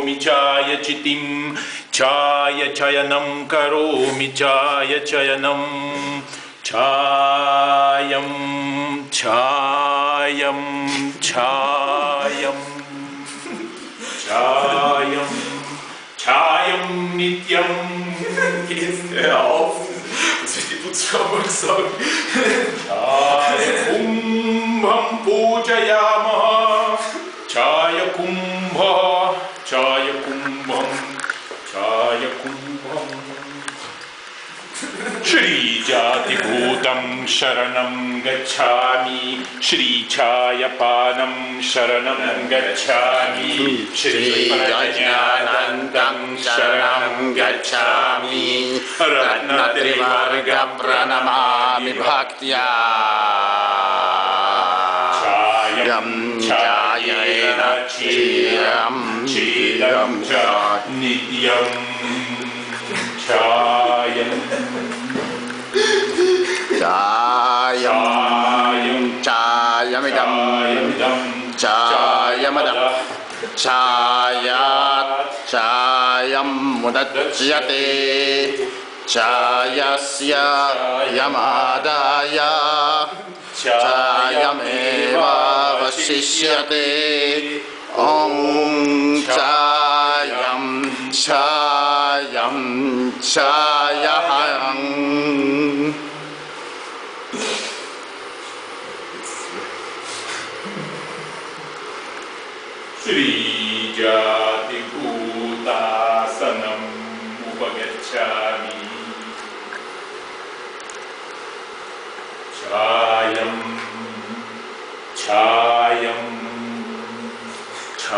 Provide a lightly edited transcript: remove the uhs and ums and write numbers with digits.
करोमि चायचितिं चायचयनं करोमि चायचयनं चायं चायं चायं चायं चायं नित्यं. Jetzt hör auf, das wird die Putzfrau mal sagen. Chaya-kumbham pujayamah Chaya-kumbham Chaya-kumbham Chaya-kumbham Shri Jati Bhutam Sharanam Gacchami Shri Chayapanam Sharanam Gacchami Shri Jnanandam Sharanam Gacchami Ratnatrivarga Pranamami Bhaktya Chayam Chayena Chiyam Chidam Cha Nityam Chayam Chayam Chayamidam Chayamadam Chayat Chayam Mudachyate Chayasya Yamadaya Chayameva Vasishyate Om Chayam Chayam Chayaham. Shri Jati Bhutasanam Upagacchami Chayam Chayam